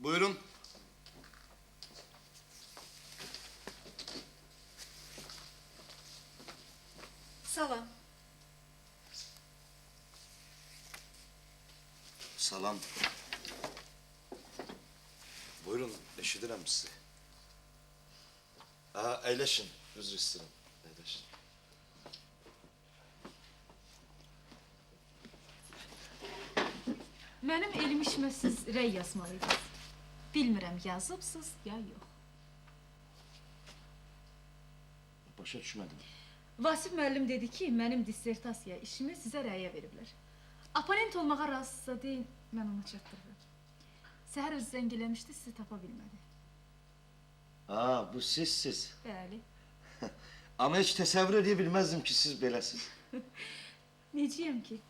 Buyurun. Salam. Salam. Buyurun, eşidirəm sizi. Ha, əyləşin, üzr istəyirəm. Əyləşin. Mənim elm işimə siz rəy yazmalıydınız. Bilmirəm, yazıbsınız ya yox. Başa düşmədim. Vasif müəllim dedi ki, mənim dissertasiya işimi sizə rəyə veriblər. Aponent olmağa razısınızsa deyin, mən ona çatdırırım. Səhər özü zəng eləmişdi, sizi tapa bilmədi. Ha, bu sizsiz. Bəli. Ama heç təsəvvür edə bilməzdim ki, siz beləsiz. Necəyəm ki?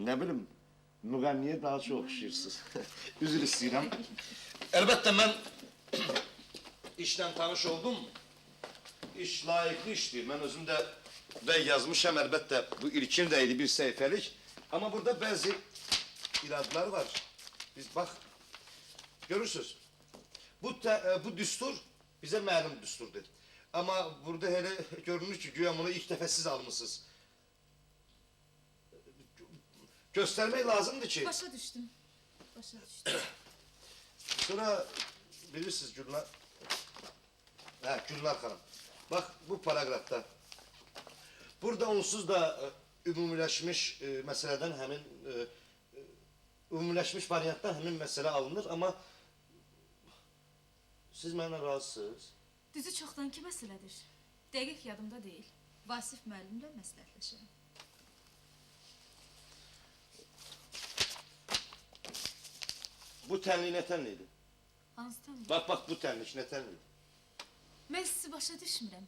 Nə bilim, müğənniyə daha çox oxşayırsınız. Üzr istəyirəm. Əlbəttə, mən işlə tanış oldum. İş layiqli işdir. Mən özüm də rəy yazmışam, əlbəttə. Bu ilkin rəyli bir səhifəlik. Amma burada bəzi iradlar var. Biz bax, görürsünüz. Bu düstur bizə məlum düsturdur. Amma burada elə görünür ki, güya bunu ilk dəfə siz almışsınız. Göstermek lazımdı ki. Başa düşdüm. Başa düşdüm. Sonra bilirsiniz Gülnar. Ha, Gülnar Hanım. Bak bu paragrafta. Burada onsuz da ümumiləşmiş məsələdən həmin ümumiləşmiş variantdan həmin məsələ alınır, amma siz mənimlə razısınız. Düzü çoxdanki məsələdir. Dəqiq yadımda deyil. Vasif müəllimlə məsləhətləşirəm. Bu tənlik nə tənlikdir? Hansı tənlik? Bak bu tənlik nə tənlikdir? Mən sizi başa düşmürəm.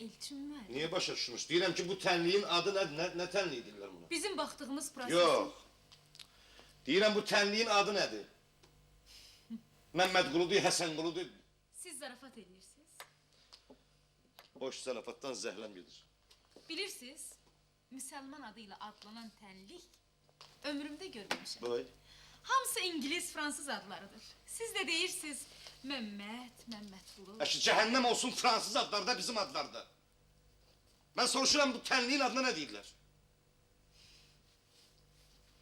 Elçin müəllim. Niye başa düşmüş? Deyirəm ki, bu tənliyin adı nədir? Nə tənliyi deyirlər buna? Bizim baxdığımız proses... Yox. Deyirəm bu tənliyin adı nədir? Məmməd Quludur, Həsən Quludur. Siz zarafat edirsiniz. Boş zarafatdan zəhləm gedir. Bilirsiniz, müsəlman adıyla adlanan tənlik ömrümdə görməmişəm. Boy. Hamısı İngiliz, Fransız adlarıdır. Siz de deyirsiniz Mehmet, Mehmet Qulu. Əşi, cəhənnəm olsun Fransız adlarda, bizim adlarda. Mən soruşuram bu tənliyin adına nə deyirlər?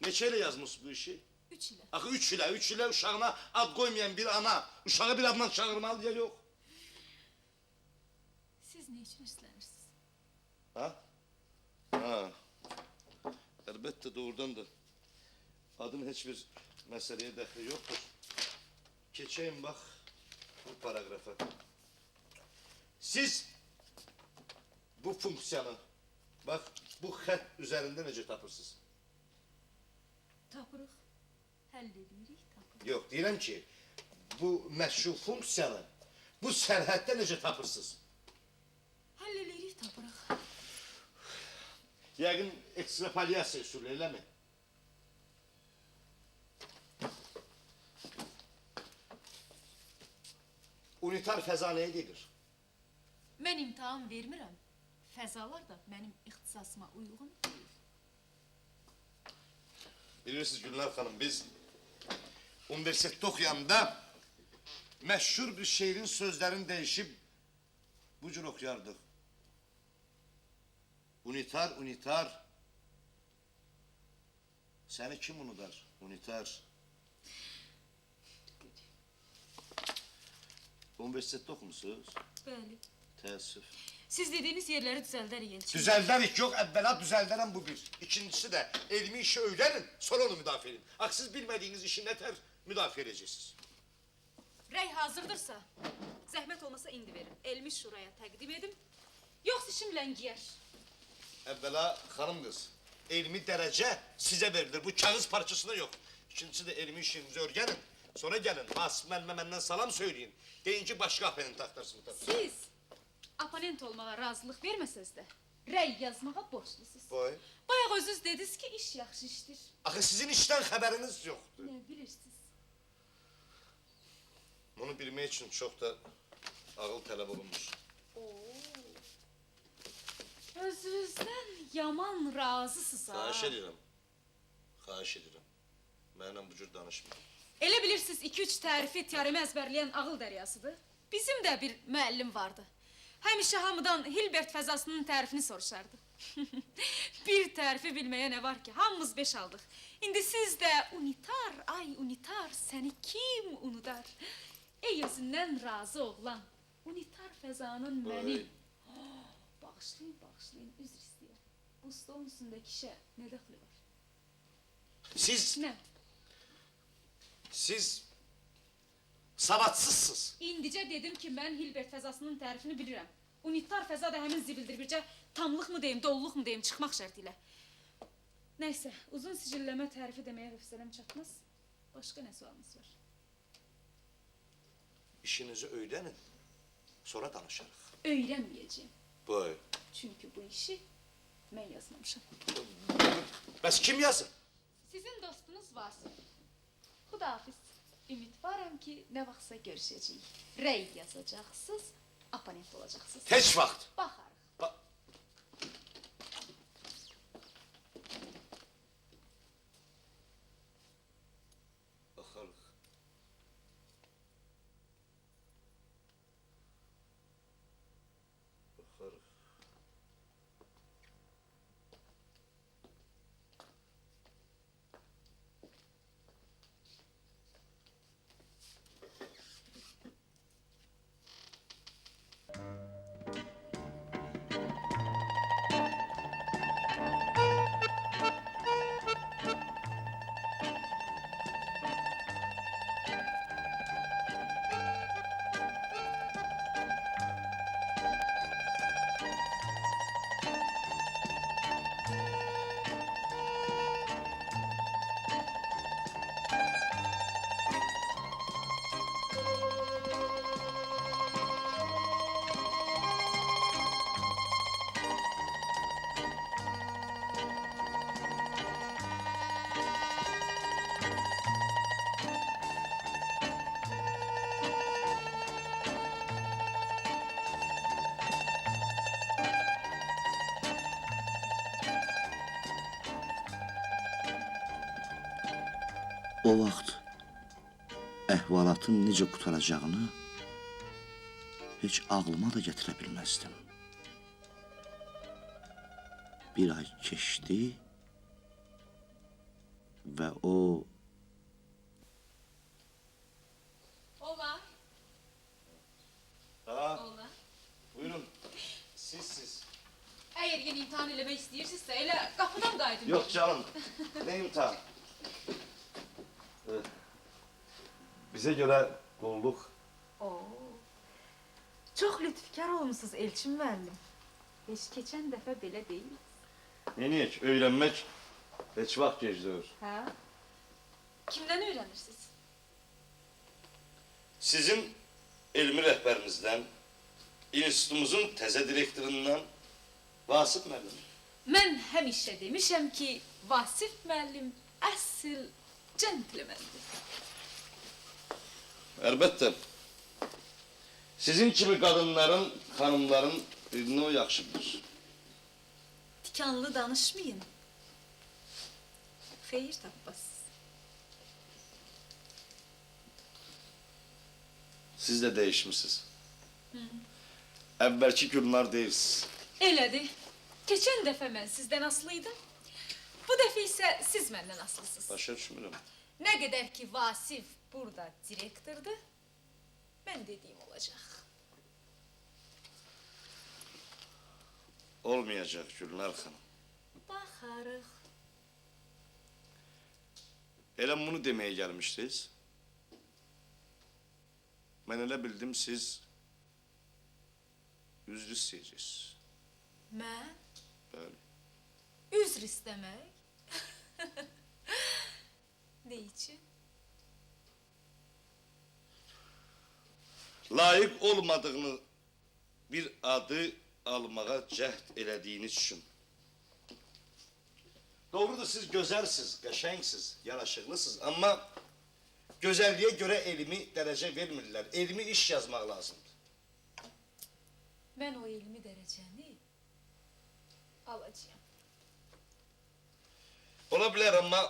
Neçə ilə yazmış bu işi? 3 ilə. Axı 3 ilə uşağına ad qoymayan bir ana, uşağı bir adla çağırmalı ya yox. Siz ne için üstlenirsiniz? Ha? Ha. Əlbəttə doğrudan da adın heç bir məsələyə dəxli yoxdur. Keçəyim bax bu paragrafa. Siz bu funksiyanı bax bu xət üzərində necə tapırsınız? Tapırıq. Həll edirik, tapırıq. Yox, deyirəm ki, bu məşhur funksiyanı bu sərhəddə necə tapırsınız? Həll edirik, tapırıq. Yəqin ekstrapolyasiya üsulü, eləmi? Unitar fəza nəyə gedir? Mən imtahan vermirəm. Fəzalar da mənim ixtisasıma uyğun deyil. Bilirsiniz Gülnar xanım, biz universitetdə oxuyanda məşhur bir şeirin sözlərini dəyişib bu cür oxuyardıq. Unitar, unitar. Səni kim unutar? Unitar. Universitetdə oxumusunuz? Bəli. Təəssüf. Siz dediğiniz yerleri düzəldərik elçin. Düzəldərik yox, əvvəla düzəldərəm bu bir. İkincisi də elmi işi öyrənin, sonra onu müdafiə edin. Axı siz bilmədiyiniz işi nətər müdafiə edəcəksiniz? Rəy hazırdırsa, zəhmət olmasa indi verin. Elmi şuraya təqdim edim. Yoxsa işim ləngiyər. Əvvəla xanım qız, elmi dərəcə sizə verilir, bu kağız parçasına yox. İkincisi də elmi işinizi öyrənin, sonra gəlin, Vasif müəllimə məndən salam söyləyin. Deyin ki, başqa aponent axtarsın. Siz aponent olmağa razılıq verməsəz də, rəy yazmağa borçlusunuz. Boy. Bayaq özünüz dediniz ki, iş yaxşı işdir. Axı sizin işdən xəbəriniz yoxdur. Nə bilirsiniz? Bunu bilmək üçün çox da ağıl tələb olunmuş. Özünüzdən yaman razısınız ha. Xahiş edirəm. Xahiş edirəm. Mənimlə bu cür danışmayın. Elə bilirsiniz 2-3 tərifi teoremi əzbərləyən ağıl dəryasıdır. Bizim də bir müəllim vardı. Həmişə hamıdan Hilbert fəzasının tərifini soruşardı. Bir tərifi bilməyə nə var ki, hamımız 5 aldıq. İndi siz də unitar, ay unitar, səni kim unudar? Ey özündən razı oğlan, unitar fəzanın məni. Bağışlayın, bağışlayın, üzr istəyir. Bu stolun üstündəki işə nə dəxli var? Siz, Nə? siz savadsızsınız. İndicə dedim ki, mən Hilbert fəzasının tərifini bilirəm. Unitar fəza da həmin zibildir, bircə tamlıq mı deyim, dolluq mu deyim, çıxmaq şərti ilə. Nəysə, uzun sicilləmə tərifi deməyə hövsələm çatmaz. Başqa nə sualınız var? İşinizi öyrənin, sonra danışarıq. Öyrənməyəcəyim. Buyur. Çünki bu işi mən yazmamışam. Bəs kim yazır? Sizin dostunuz Vasif. Xudahafiz. Ümid varam ki, nə vaxtsa görüşəcəyik. Rəy yazacaqsınız, aponent olacaqsınız. Heç vaxt. Baxarıq. Baxarıq. Baxarıq. O vaxt əhvalatın necə qutaracağını heç ağlıma da gətirə bilməzdim. Bir ay keçdi və o Ola, Ha, ola. buyurun. Siz. Əgər yeni imtahan eləmək istəyirsinizsə, elə qapıdan qaydın. Yok canım, ne imtihan? Bize göre kulluk. Oo. Çox lütfkar olmuşsunuz Elçin müəllim. Heç keçən dəfə belə deyil. Yeniyek, öğrenmek hiç vaxt geçiyor. Hə? Kimdən öyrənirsiniz? Sizin elmi rəhbərinizdən, institutumuzun təzə direktorundan Vasif müəllim. Mən həmişə demişəm ki, Vasif müəllim əsl centlemendir. Əlbəttə. Sizin kimi qadınların, xanımların birini o yaxşı bilir. Tikanlı danışmayın. Xeyir tapmazsınız. Siz de değişmişsiniz. Əvvəlki Gülnar deyilsiniz. Elədir. Keçən dəfə mən sizdən asılıydım. Bu dəfə isə siz məndən asılısınız. Başa düşmürəm. Nə qədər ki Vasif burada direktordur, mən dediyim olacaq. Olmayacaq Gülnar xanım. Baxarıq. Elə bunu deməyə gəlmişdiniz. Mən elə bildim siz üzr istəyəcəksiniz. Mən Bəli. üzr istəmək? Ne için? Layiq olmadığını bir adı almağa cəhd elədiyiniz üçün. Doğrudur, siz gözəlsiniz, qəşəngsiniz, yaraşıqlısınız, amma gözəlliyə görə elmi dərəcə vermirlər. Elmi iş yazmaq lazımdır. Mən o elmi dərəcəni alacağım. Ola bilər, amma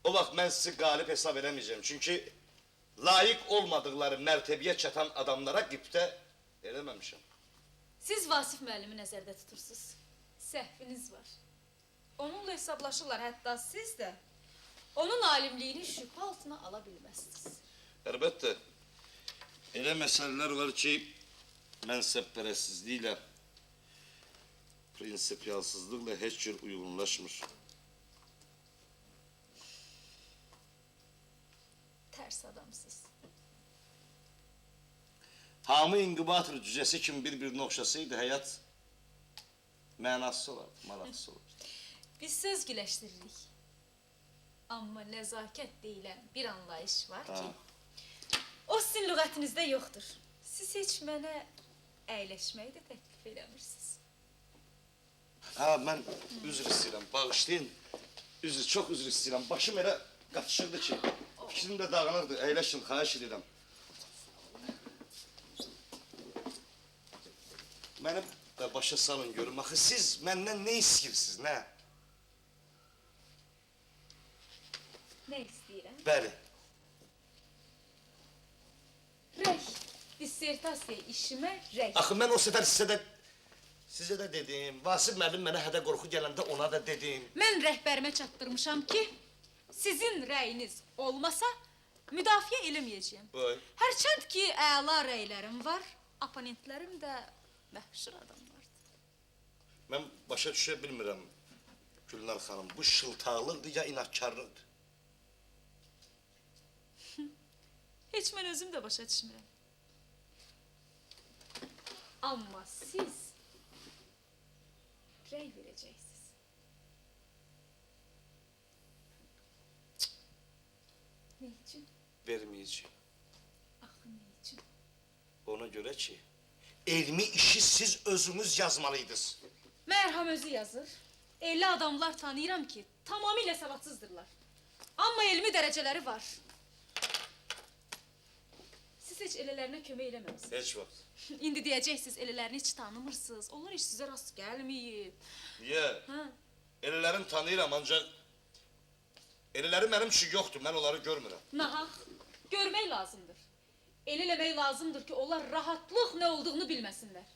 o vaxt mən sizi qalib hesab eləməyəcəm. Çünki layiq olmadıkları mərtəbəyə çatan adamlara qibtə eləməmişəm. Siz Vasif müəllimi nəzərdə tutursunuz. Səhviniz var. Onunla hesablaşırlar, hətta siz də onun alimliyini şübhə altına ala bilməzsiniz. Əlbəttə, elə məsələlər var ki, mənsəbpərəsizliklə, prinsipiyalsızlıqla heç cür uyğunlaşmır. Tərs adamsınız. Hamı inkubator cücəsi kimi bir-birinə oxşasaydı, həyat mənasız olardı, maraqsız olardı. Biz söz güləşdiririk. Amma nəzakət deyilən bir anlayış var ki, o sizin lüğətinizdə yoxdur. Siz heç mənə əyləşməyi də təklif eləmirsiniz. Ha, mən üzr istəyirəm, bağışlayın. Çox üzr istəyirəm. Başım elə qatışırdı ki, fikrim də dağınırdı. Əyləşin, xahiş edirəm. Mənim də başa salın görüm. Axı siz məndən nə istəyirsiniz, nə? Nə istəyirəm? Bəli. Rəy. Dissertasiya işimə rəy. Axı mən o səfər sizə də dedim. Vasif müəllim mənə hədə qorxu gələndə ona da dedim. Mən rəhbərimə çatdırmışam ki, sizin rəyiniz olmasa müdafiə eləməyəcəyəm. Vay. Hərçənd ki, əla rəylərim var, oponentlərim də məhşur adamlardır. Mən başa düşə bilmirəm Gülnar xanım. Bu şıltaqlıqdır ya inatkarlıqdır? Heç mən özüm də başa düşmürəm. Amma siz rəy verəcəksiniz. Nə üçün? Verməyəcəyim. Axı nə üçün? Ona görə ki, elmi işi siz özünüz yazmalıydınız. Mərham özü yazır. Elə adamlar tanıyıram ki, tamamilə savadsızdırlar. Amma elmi dərəcələri var. Siz heç elələrinə kömək eləməmisiniz. Heç vaxt. İndi deyəcəksiniz, elələrini heç tanımırsınız. Onlar heç sizə rast gəlməyib. Niyə? Hə? Elələrini tanıyıram ancaq elələri mənim üçün yoxdur, mən onları görmürəm. Nahaq. Görmək lazımdır. El eləmək lazımdır ki, onlar rahatlıq nə olduğunu bilməsinlər.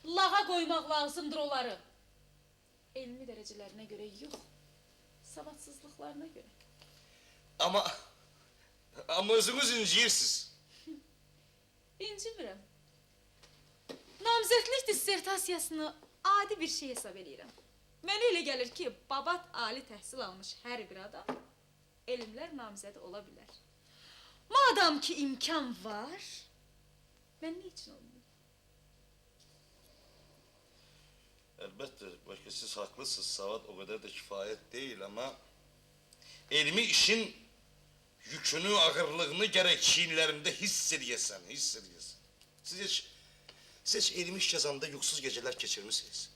Lağa qoymaq lazımdır onları. Elmi dərəcələrinə görə yox, savadsızlıqlarına görə. Amma özünüz inciyirsiniz. İncimirəm. Namzədlik dissertasiyasını adi bir şey hesab eləyirəm. Mənə elə gəlir ki, babat ali təhsil almış hər bir adam elmlər namzədi ola bilər. Madam ki imkan var, mən nə üçün olmayım? Əlbəttə, başqa siz haqlısınız, savad o qədər də kifayət deyil, amma elmi işin yükünü, ağırlığını gərək çiynlərində hiss edəsən, hiss edəsən. Siz heç elmi iş yazanda yuxusuz gecələr keçirmişsiniz.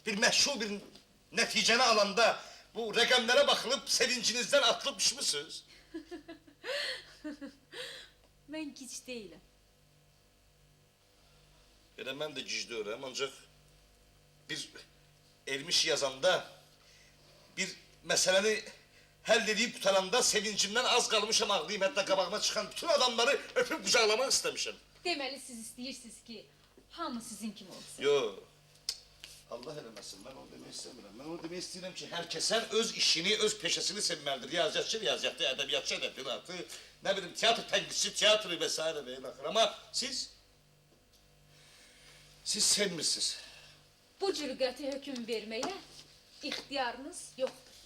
Bir məşhur bir nəticəni alanda bu rəqəmlərə baxılıb sevincinizdən atılıb düşmüsünüz. Mən gic deyiləm. Elə mən də gic deyirəm, ancaq bir elmi iş yazanda, bir məsələni həll edib tutaranda sevincimdən az qalmışam ağlayayım, hətta qabağıma çıxan bütün adamları öpüb qucaqlamaq istəmişəm. Deməli siz istəyirsiniz ki, hamı sizin kimi olsun. Yox, Allah eləməsin, mən onu demək istəmirəm. Mən onu demək istəyirəm ki, hər kəsən öz işini, öz peşəsini sevməlidir. Riyaziyyatçı, riyaziyyatlı, ədəbiyyatçı, ədəbiyyatlı, nə bilim, tiyatr tənqidçisi, teatrı və s. və ilaxır. Amma siz sevmirsiniz. Bu cür qəti hökm verməyə ixtiyarınız yoxdur.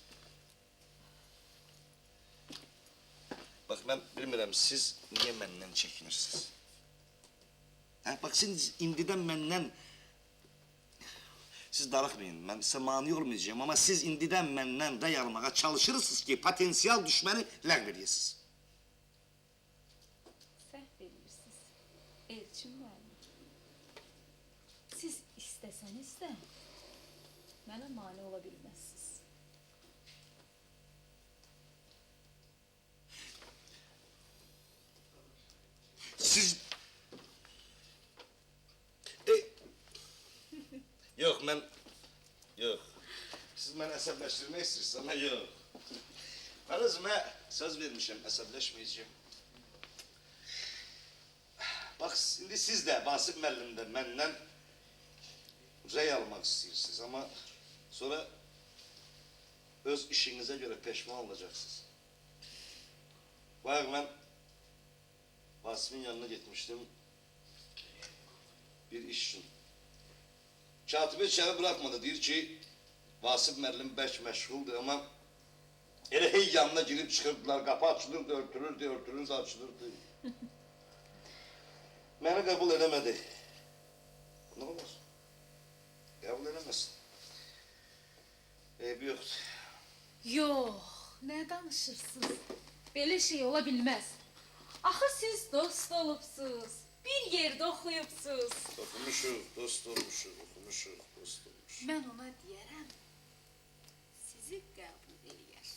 Bax, mən bilmirəm, siz niyə məndən çəkinirsiniz? Hə, bax, siz indidən məndən... Siz darıxmayın, mən sizə mani olmayacağım, amma siz indidən məndən rəy almağa çalışırsınız ki, potensial düşməni ləğv edəsiniz. Səhv edirsiniz, Elçin müəllim. Siz istəsəniz də mənə mane ola bilməzsiniz. Siz... Yox, mən... Yox. Siz məni əsəbləşdirmək istəyirsiniz, amma yox. Ben özüme söz vermişim, əsəbləşməyəcəyim. Bak, şimdi siz de Vasıf müəllimdə məndən rey almak istiyorsunuz ama sonra öz işinize göre peşman olacaksınız. Bak ben Vasıf'ın yanına gitmiştim bir iş için. Katibi içeri bırakmadı, diyor ki Vasıf müəllim bək məşğuldur ama elə hey yanına girip çıxırdılar, kapı açılırdı, örtülürdü, açılırdı. Beni kabul edemedi. Ne olur? Kabul edemezsin. Eybi yoktu. Yox, nə danışırsınız? Belə şey ola bilməz. Axı siz dost olubsuz, bir yerdə oxuyubsuz. Okumuşuq, dost olmuşuq, okumuşuq, dost olmuşuq. Mən ona deyərəm, sizi qəbul eləyər.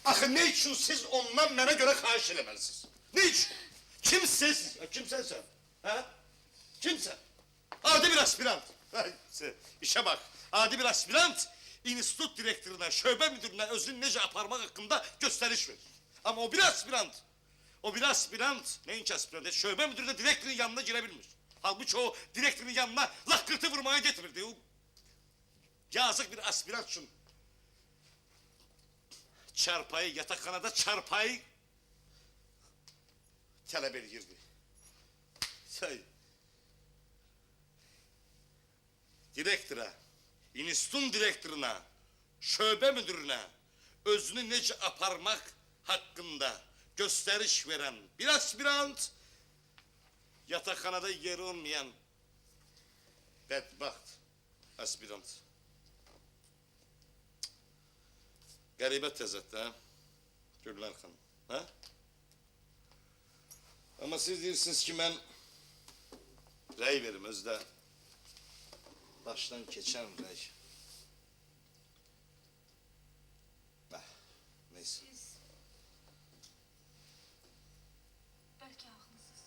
Axı ne için siz ondan mənə görə xahiş eləməlisiniz? Ne için? Kimsiz? Kimsen sen? Ha? Kimsen? Adi bir aspirant. İşe bak. Adi bir aspirant institut direktörüne, şöbe müdürüne özünü necə aparmak hakkında gösteriş verir. Ama o bir aspirant. O bir aspirant. Neyinki aspirant? Şöbe müdürü de direktörün yanına girebilmiş. Halbuki o direktörün yanına lakkırtı vurmaya getirdi. O yazık bir aspirant için. Çarpayı, yatakhanada çarpayı talep edildi. Direktöre, institutun direktörüne, şöbe müdürüne özünü necə aparmak hakkında gösteriş veren bir aspirant, yatakhanada yeri olmayan bedbaht aspirant. Garibet tezat ha, Gülnar Hanım, ha? Ama siz diyorsunuz ki ben rey verim özde. Baştan geçen rey. Neyse. Siz bəlkə haqlısınız.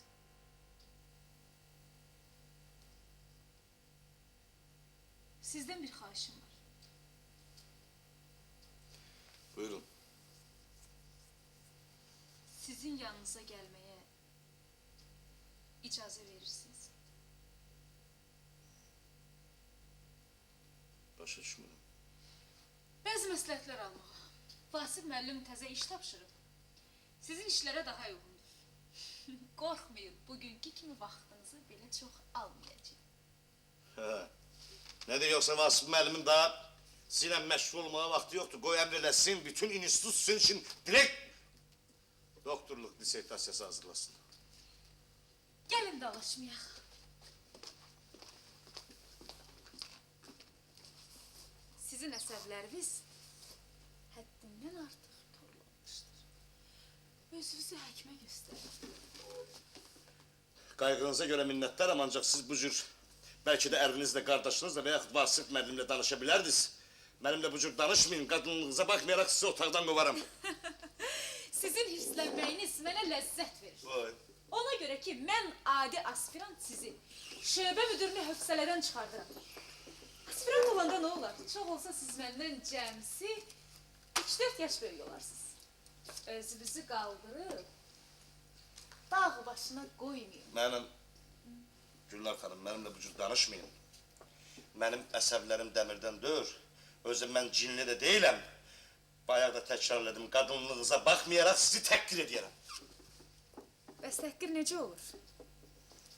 Sizdən bir xahişim var. Buyurun. Sizin yanınıza gəlməyə icazə verirsiniz. Başa düşmürüm. Bəzi məsləhətlər almağa. Vasif müəllim təzə iş tapşırıb. Sizin işlərə daha uyğundur. Qorxmayın, bugünkü kimi vaxtınızı belə çox almayacaq. Ha. Ne diyor yoksa Vasıf müəllimin daha sizinle meşgul olmaya vakti yoktu. Koy emrelesin, bütün institut sizin için direkt doktorluk disertasiyası hazırlasın. Gəlin dalaşmayaq. Sizin əsəbləriniz həddindən artıq torlanmışdır. Özünüzü həkimə göstərin. Kaygınıza göre minnettarım ancak siz bu cür belki de erinizle, kardeşinizle veya Vasıf müəllimle danışabilirdiniz. Benimle bu cür danışmayın, kadınlığınıza bakmayarak sizi otaqdan kovarım. Sizin hirslənməyiniz mənə ləzzət verir. Vay. Ona görə ki, mən adi aspirant sizi şöbə müdürünü höfsələdən çıxardıram. Aspirant olanda nə olar? Çox olsa siz məndən cəmsi 3-4 yaş böyük olarsınız. Özünüzü qaldırıb dağ başına qoymayın. Mənim, Gülnar xanım, mənimlə bu cür danışmayın. Mənim əsəblərim dəmirdən döyür. Özüm mən cinli də deyiləm. Bayaq da təkrarladım, qadınlığınıza baxmayaraq sizi təhqir edirəm. Bəs təhqir necə olur?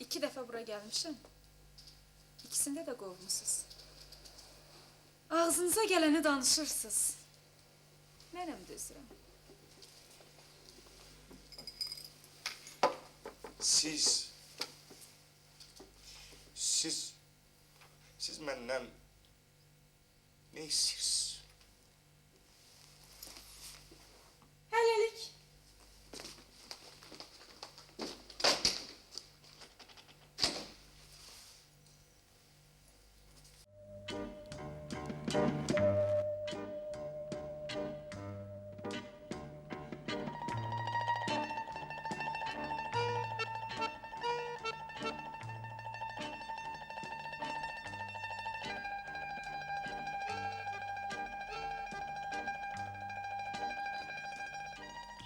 2 dəfə bura gəlmişəm. İkisində də qovmusunuz. Ağzınıza gələni danışırsınız. Mənəm dözürəm. Siz məndən ne istiyorsunuz? Hələlik.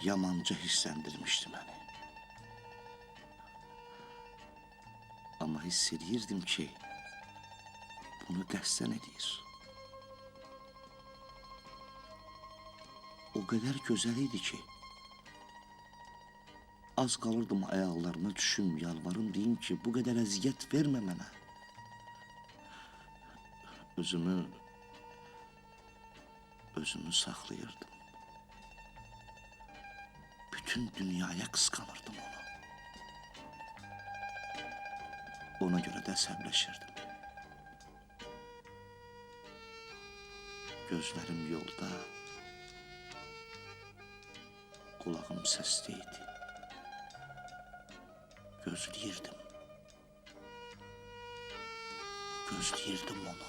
yamanca hissendirmişti beni. Ama hissediyirdim ki bunu qəsdən edir. O kadar güzel idi ki az kalırdım ayaklarına düşüm, yalvarım deyim ki bu kadar əziyyət vermə mənə. Özümü saklayırdım. Bütün dünyaya kıskanırdım onu. Ona göre de əsəbləşirdim. Gözlerim yolda, kulağım səstəydi. Gözləyirdim onu.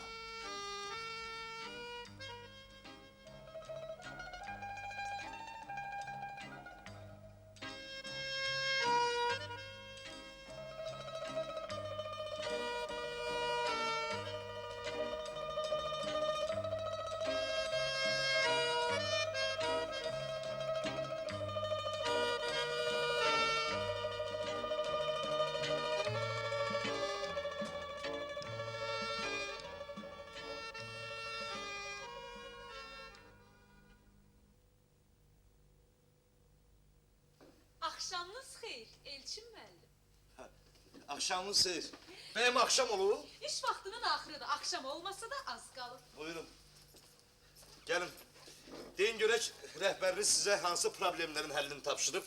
Axşamınız xeyir, Elçin müəllim. Akşamınız xeyir. Benim akşam olur. İş vaxtının axırıdır, axşam olmasa da az qalır. Buyurun. Gelin. Deyin görək rəhbəriniz sizə hansı problemlerin həllini tapşırıb.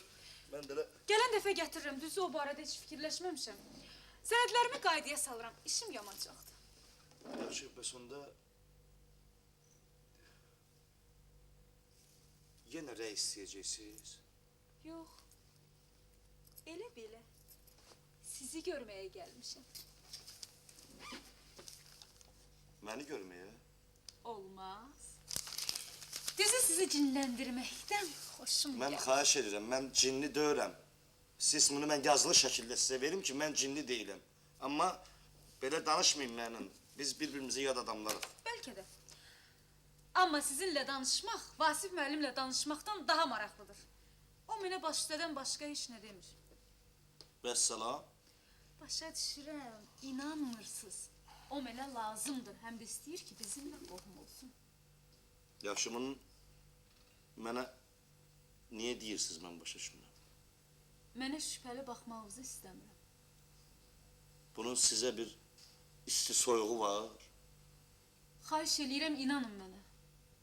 Mən də Gələn dəfə gətiririm, düzü o barədə heç fikirləşməmişəm. Sənədlərimi qaydaya salıram, işim yamanacaqdır. yaxşı, bəs onda yenə rəy istəyəcəksiniz. Yox, elə belə. Sizi görməyə gəlmişəm. Məni görməyə. Olmaz. Düzü sizi cinləndirməkdən xoşum Mən gəlir. xahiş edirəm, mən cinli deyirəm. Siz bunu mən yazılı şəkildə sizə verim ki, mən cinli deyiləm. Amma belə danışmayın mənimlə. Biz bir-birimizə yad adamlarıq. Bəlkə də. Amma sizinlə danışmaq, Vasif müəllimlə danışmaqdan daha maraqlıdır. O mənə baş üstədən başqa heç nə demir. Vəssalam. Başa düşürəm, inanmırsınız. O mənə lazımdır, həm də istəyir ki, bizimlə qohum olsun. Yaxşı, bunu mənə niyə deyirsiniz, mən başa düşmürəm. Mənə şübhəli baxmağınızı istəmirəm. Bunun sizə bir isti soyuğu var. Xahiş eləyirəm, inanın mənə.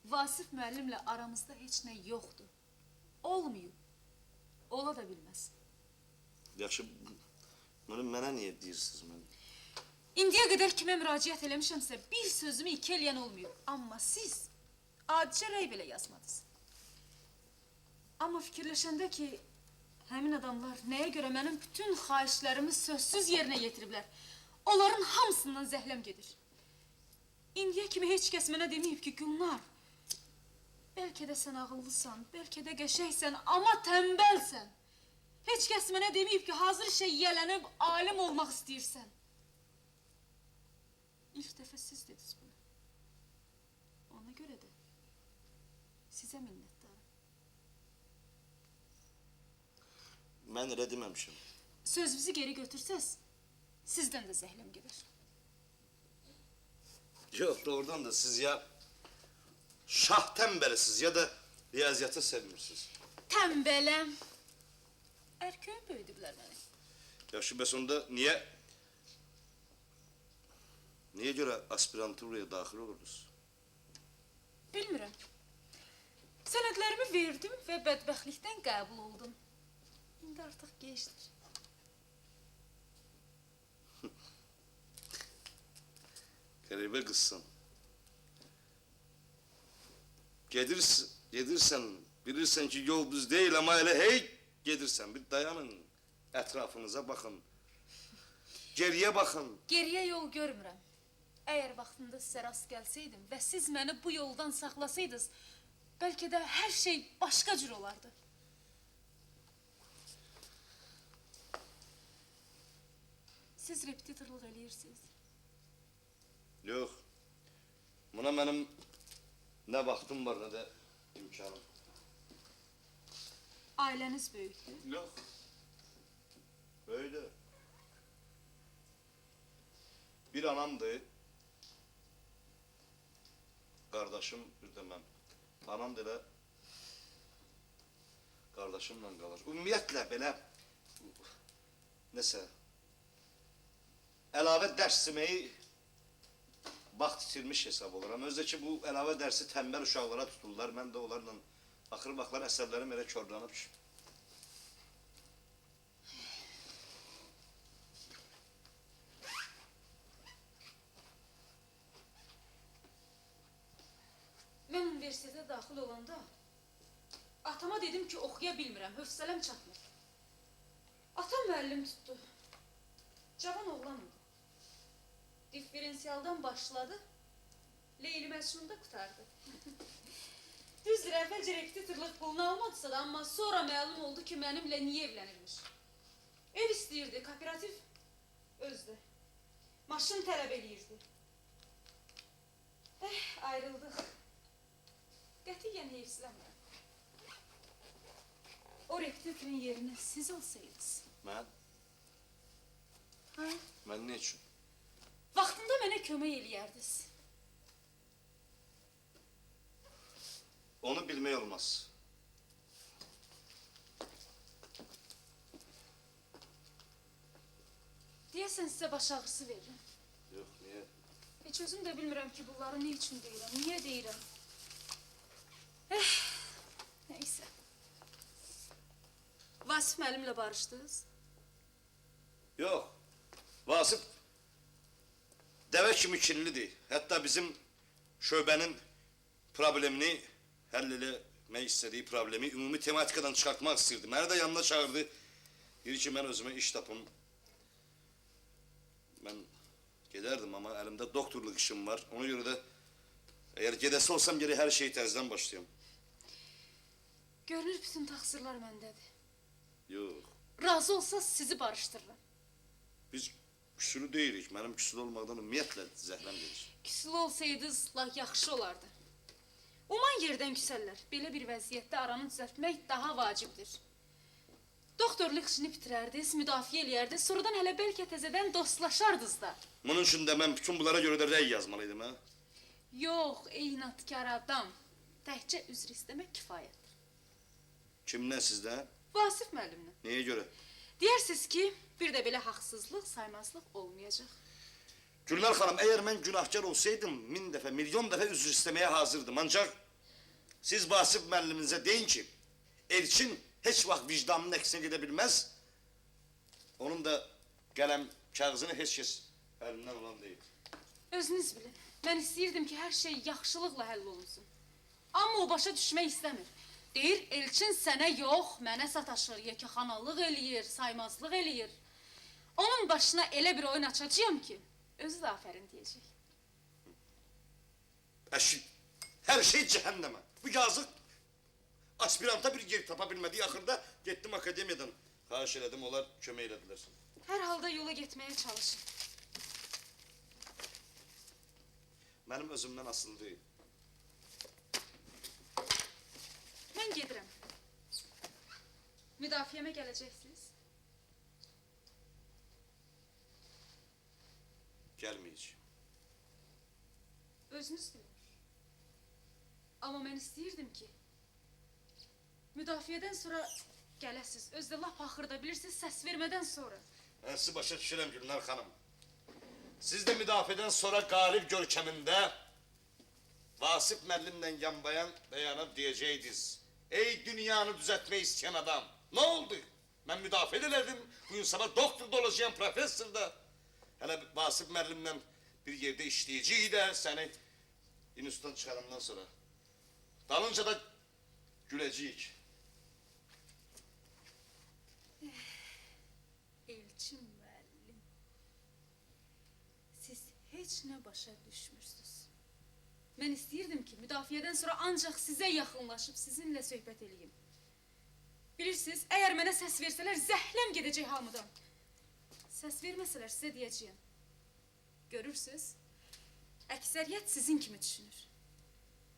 Vasif müəllimlə aramızda heç nə yoxdur. Olmayıb. Ola da bilməz. Yaxşı, bunu mənə niyə deyirsiniz mən? İndiyə qədər kimə müraciət eləmişəmsə, bir sözümü iki eləyən olmuyor. Amma siz adicə rəy belə yazmadınız. Amma fikirləşəndə ki, həmin adamlar nəyə görə mənim bütün xahişlərimi sözsüz yerinə yetiriblər, onların hamısından zəhləm gedir. İndiyə kimi heç kəs mənə deməyib ki, Gülnar, bəlkə də sən ağıllısan, bəlkə də qəşəksən, amma tənbəlsən. Heç kəs mənə deməyib ki, hazır işə yiyələnib alim olmaq istəyirsən. İlk dəfə siz dediniz bunu. Ona görə də sizə minnətdarım. Mən elə deməmişim. Sözünüzü geri götürsəz, sizdən də zəhləm gedir. Yox, doğrudan da siz ya şah tənbəlisiniz ya da riyaziyyatı sevmirsiniz. Tənbələm. Ərköyün böyüdüblər məni. Yaxşı, bəs onda niyə görə aspiranturaya daxil olurdunuz? Bilmirəm. Sənədlərimi verdim və bədbəxtlikdən qəbul oldum. İndi artıq gecdir. Qəribə qızsan. Gedirsən, bilirsən ki, yol düz deyil, amma elə hey gedirsən. Bir dayanın, ətrafınıza baxın. Geriyə baxın. Geriyə yol görmürəm. Əgər vaxtında sizə rast gəlsəydim və siz məni bu yoldan saxlasaydınız, bəlkə də hər şey başqa cür olardı. Siz repetitorluq eləyirsiniz. Yox. Buna mənim nə vaxtım var, nə də imkanım. Aileniz büyüktü. Yok. Böyle. Bir anamdı. Kardeşim bir de ben. Anam da kardeşimle kalır. Ümumiyyətlə belə nəsə əlavə dərs deməyi vaxt itirmiş hesab oluram. Özdə ki bu əlavə dərsi tənbəl uşaqlara tuturlar. Mən də onlarla axır vaxtlar əsəblərim elə körlənib ki. Mən universitetə daxil olanda atama dedim ki, oxuya bilmirəm, hövsələm çatmır. Atam müəllim tutdu. Cavan oğlan idi. Diferensiyaldan başladı, Leyli Məcnun'da qutardı. Düzdür, əvvəlcə repetitorluq pulunu almadısa da, amma sonra məlum oldu ki, mənimlə niyə evlənirmiş. Ev istəyirdi, kooperativ özdə. Maşın tələb eləyirdi. Ayrıldıq. Qətiyyən heyfsilənmirəm. O repetitorun yerinə siz olsaydınız. Mən? Ha? Mən nə üçün? Vaxtında mənə kömək eləyərdiniz. Onu bilmək olmaz. Deyəsən sizə baş ağrısı verirəm. Yox, niyə? Heç özüm də bilmirəm ki, bunları ne üçün deyirəm, niyə deyirəm. Neyse. Vasif müəllimlə barışdınız? Yox. Vasif dəvə kimi kirlidir. Hətta bizim şöbənin problemini həll eləmək istədiyi problemi ümumi tematikadan çıxartmaq istəyirdi. Məni də yanına çağırdı. Dedi ki, mən özümə iş tapım. Mən gedərdim, amma əlimdə doktorluq işim var. Ona görə də əgər gedəsi olsam geri hər şeyi təzədən başlayam. Görünür bütün taksirler məndədir. Yox. Razı olsaz sizi barışdırıram. Biz küsülü deyirik. Mənim küsülü olmaqdan ümumiyyətlə zəhləm gedir. Küslü olsaydınız yaxşı olardı. Uman yerdən küsərlər. Belə bir vəziyyətdə aranı düzəltmək daha vacibdir. Doktorluq işini bitirərdiniz, müdafiə eləyərdiniz, sonradan hələ bəlkə təzədən dostlaşardınız da. Bunun üçün də mən bütün bunlara görə də rəy yazmalıydım, ha? Yox, ey inatkar adam. Təhcə üzr istəmək kifayətdir. Kimdən sizdən? Vasif müəllimlə. Nəyə görə? Deyirsiniz ki, bir də belə haqsızlıq, saymazlıq olmayacaq. Gülnar xanım, əgər mən günahkar olsaydım, 1000 dəfə, milyon dəfə üzr istəməyə hazırdım. Ancaq siz Vasif müəlliminizə deyin ki, Elçin heç vaxt vicdanının əksinə gedə bilməz. Onun da qələm kağızını heç kəs əlindən olan deyil. Özünüz bilin, mən istəyirdim ki, hər şey yaxşılıqla həll olunsun. Amma o başa düşmək istəmir. Deyir, Elçin sənə yox, mənə sataşır, yekəxanalıq eləyir, saymazlıq eləyir. Onun başına elə bir oyun açacağım ki, özü də afərin deyəcək. Əşi, hər şey cəhənnəmə. Bu yazıq aspiranta bir yer tapa bilmədi. Axırda getdim akademiyadan. Xahiş elədim, onlar kömək elədilər. Hər halda yola getməyə çalışın. Mənim özümdən asılı deyil. Mən gedirəm. Müdafiəmə gələcəksiniz. Gəlməyəcəm. Özünüz bilir. Amma mən istəyirdim ki, müdafiədən sonra gələsiz. Özdə lap axırda bilirsiniz, səs vermədən sonra. Mən sizi başa düşürəm Gülnar xanım. Siz də müdafiədən sonra qalib görkəmində Vasif müəllimlə yanbayan dayanıb deyəcəydiniz. Ey dünyanı düzəltmək istəyən adam, nə oldu? Mən müdafiə elədim, bu gün sabah doktor da olacağım, professor da. Hələ Vasif müəllimlə bir yerdə işləyəcəyik də səni institutdan çıxarımdan sonra. Dalınca da güləcəyik. Elçin müəllim, siz heç nə başa düşmürsünüz. Mən istəyirdim ki, müdafiədən sonra ancaq sizə yaxınlaşıb sizinlə söhbət eləyim. Bilirsiniz, əgər mənə səs versələr, zəhləm gedəcək hamıdan. Səs verməsələr sizə deyəcəyim. Görürsünüz, əksəriyyət sizin kimi düşünür.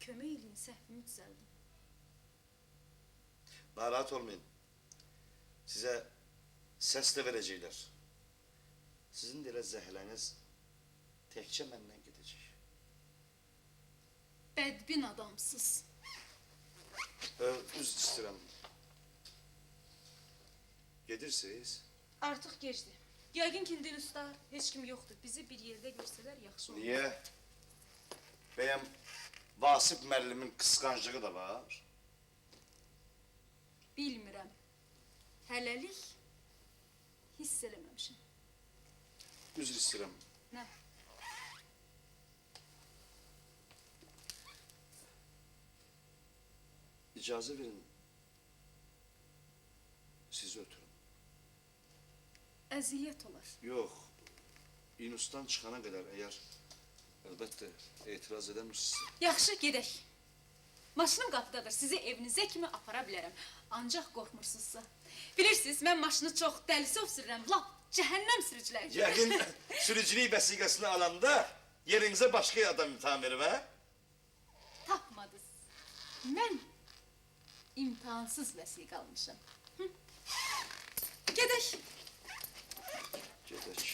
Kömək eləyin, səhvimi düzəldim. Narahat olmayın. Size ses de verecekler. Sizin de elə zəhləniz təkcə məndən gedəcək. Bədbin adamsız. Üzr istəyirəm. Gedirsiniz? Artıq gecdi. Yəqin ki, Dilüstar heç kim yoxdur. Bizi bir yerdə görsələr yaxşı olur. Niyə? Bəyəm Vasif müəllimin qısqanclığı da var. Bilmirəm. Hələlik hiss eləməmişim. Üzr istəyirəm. Nə? İcazə verin. Sizi ötürüm. Əziyyət olar. Yox. İnustan çıxana qədər əgər əlbəttə etiraz edəmirsinizsə. Yaxşı, gedək. Maşınım qapıdadır. Sizi evinizə kimi apara bilərəm. Ancaq qorxmursuzsa. Bilirsiniz, mən maşını çox dəlisov sürürəm. Lap cəhənnəm sürücülər kimi. Yəqin sürücülük vəsiqəsini alanda yerinizə başqa adam imtahan verim, hə? Tapmadınız. Mən imtahansız vəsiqə almışam. Hı? Gedək. Gedək.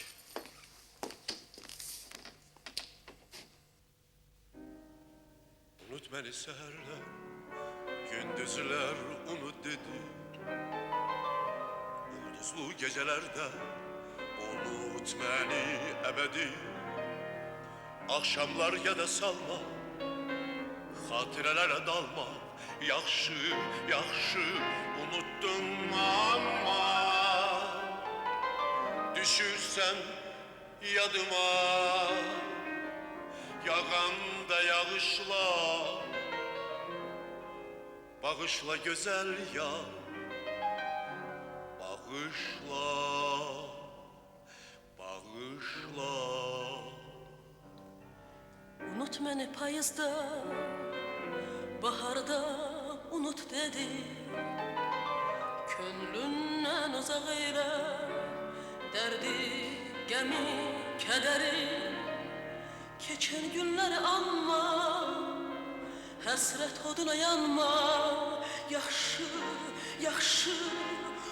Unut beni seherler, gündüzler unut dedi. Ulduzlu gecelerde unut beni ebedi. Akşamlar ya da salma, hatirelere dalma. Yaxşı, yaxşı unuttun ama düşürsen yadıma. Yağanda yağışla, bağışla güzel ya, bağışla, bağışla. Unut beni payızda, baharda unut dedi. Könlünden uzak eyle, derdi, gemi, kederi. Keçen günleri anma, həsrət oduna yanma. Yaxşı, yaxşı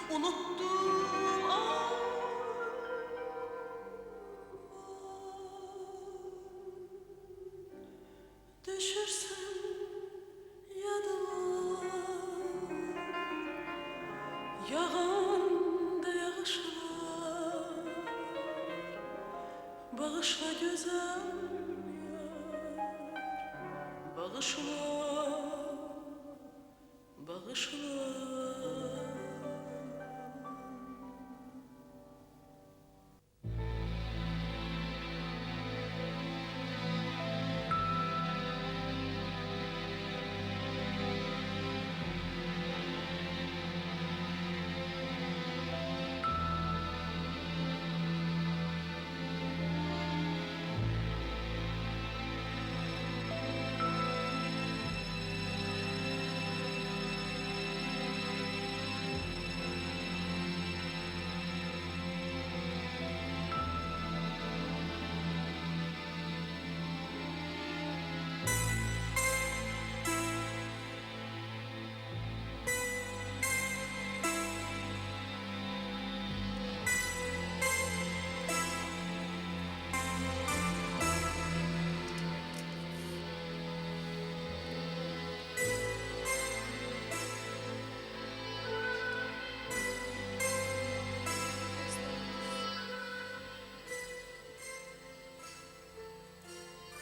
unuttum. Düşürsən yadıma, yağanda yağışlar, bağışla güzel. Bağışla, bağışla.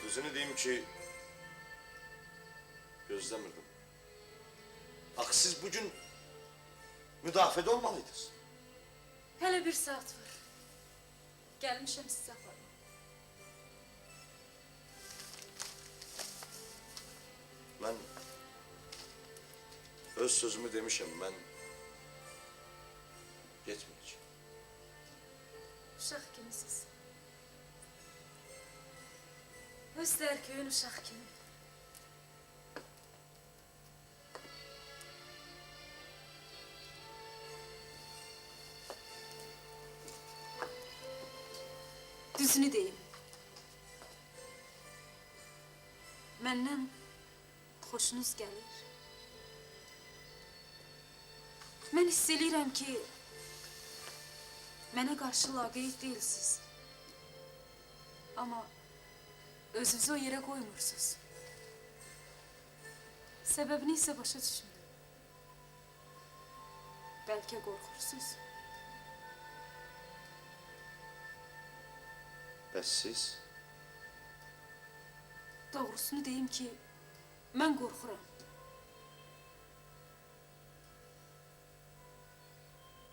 Düzünü diyeyim ki gözlemirdim. Bak siz bugün müdafede olmalıydınız. Hələ bir saat var. Gəlmişəm sizə aparım. Ben öz sözümü demişim, ben getmeyeceğim. Uşaq kimisiz? Özlər köyün uşaq kimi. Düzünü deyim. Məndən xoşunuz gəlir. Mən hiss eləyirəm ki, mənə qarşı laqeyd deyilsiniz. Amma özünüzü o yerə qoymursunuz. Səbəbini isə başa düşmürəm. Bəlkə qorxursunuz. Bəs siz? Doğrusunu deyim ki, mən qorxuram.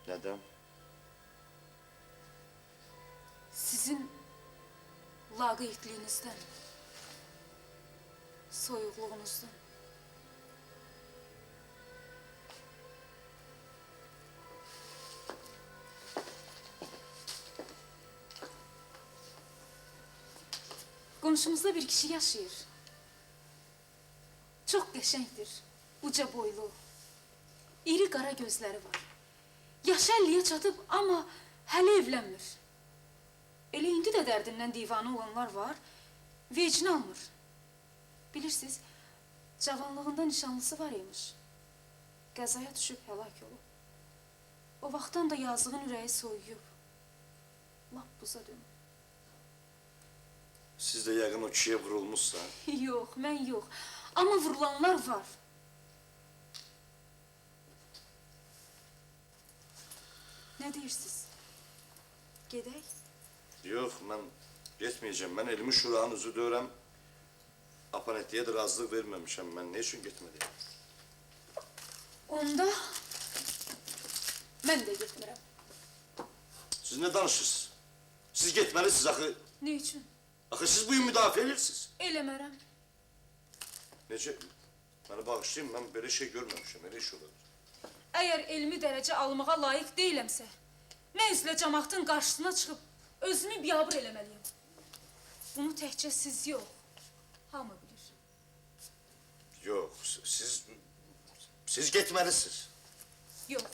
Nədən? Sizin laqeydliyinizdən, soyuqluğunuzdan. Qonşumuzda bir kişi yaşayır. Çox qəşəngdir, uca boylu. İri qara gözləri var. Yaşı 50'ye çatıb, amma hələ evlənmir. Elə indi də dərdindən divanı olanlar var, vecini almır. Bilirsiniz, cavanlığında nişanlısı var imiş. Qəzaya düşüb həlak olub. O vaxtdan da yazığın ürəyi soyuyub. Lap buza dönüb. Siz də yəqin o kişiyə vurulmuşsan. Yox, mən yox. Amma vurulanlar var. Nə deyirsiniz? Gedək? Yox, mən getməyəcəm. Mən elmi şuranın üzü döyürəm. Apanetiyə də razılıq verməmişəm. Mən ne üçün getməliyim? Onda mən də getmirəm. Siz ne danışırsınız? Siz getməlisiniz axı. Ne üçün? Axı siz bugün müdafiə edirsiniz. Eləmərəm. Necə? Məni bağışlayın, mən belə şey görməmişəm. Elə iş olur. Əgər elmi dərəcə almağa layiq deyiləmsə, nə üzlə cəmaatın qarşısına çıxıb özümü biabır eləməliyim. Bunu təkcə siz yox, hamı bilir. Yox, siz getməlisiniz. Yox.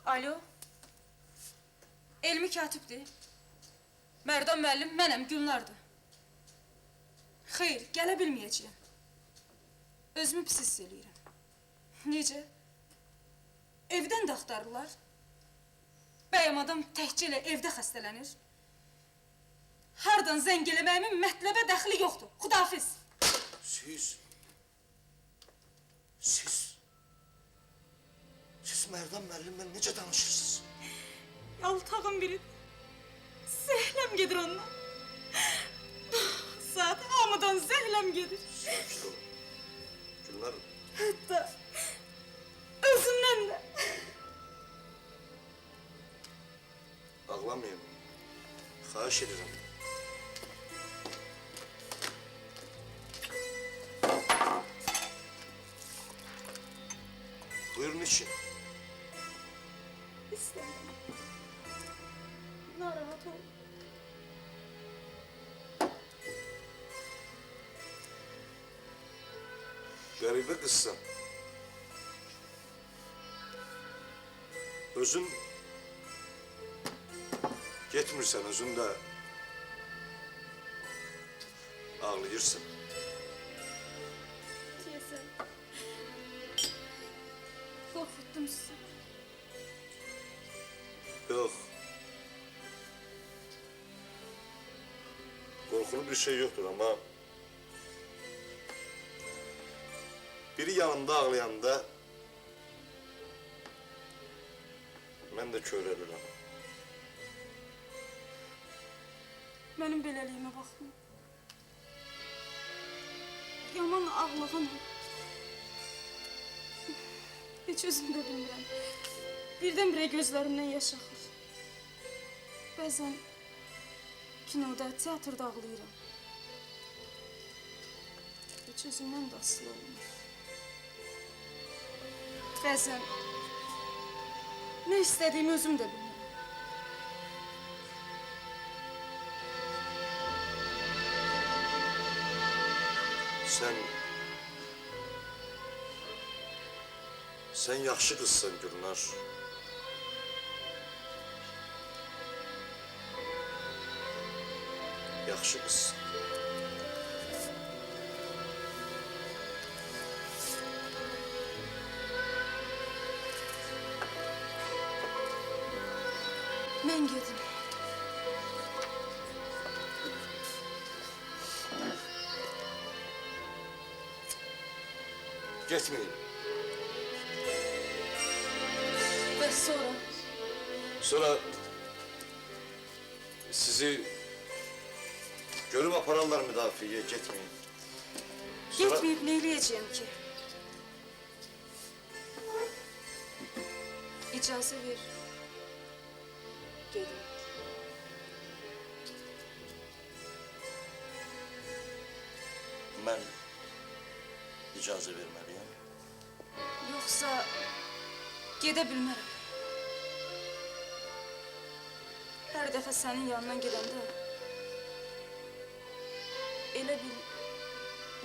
Alo. Elmi katibdir. Mərdan müəllim mənəm, Gülnardır. Xeyr, gələ bilməyəcəyəm. Özümü pis hiss eləyirəm. Necə? Evdən də axtarırlar. Bəyəm adam təkcə elə evdə xəstələnir. Hardan zəng eləməyimin mətləbə dəxli yoxdur. Xudafiz. Siz Mərdan müəllimlə necə danışırsınız? Yaltağın biri. Zəhləm gedir ondan. Saat hamıdan zəhləm gedir. Sakin olun. Gülnar, Hətta özümdən də. ağlamayın. Xahiş edirəm. Buyurun için. İstemiyorum. Narahat ol. Qəribə qızsan. Özün getmirsən, özün də ağlayırsın. Deyəsən. Qorxutdum sizi. Yox. Qorxulu bir şey yoktur ama biri yanımda ağlayanda mən də körəlirəm. Mənim beləliyimə baxın. Yaman ağlığın. Heç özüm də bilmirəm. Birdən-birə gözlərimdən yaş axır. Bəzən kinoda, teatrda ağlayıram. Heç özümdən də asılı olmur. Bəzən nə istədiyimi özüm də bilmirəm. Sen yaxşı qızsan Gülnar. Yaxşı qız. Mən gedim. Getməyin. Bəs sonra? Sonra sizi görüp apararlar müdafiye, getmeyin. Sonra Getməyib neyləyəcəyəm ki? İcazə ver. Gedim. ben icazə verməliyəm. Yoxsa gedə bilmərəm. Hər dəfə sənin yanından gedəndə elə bil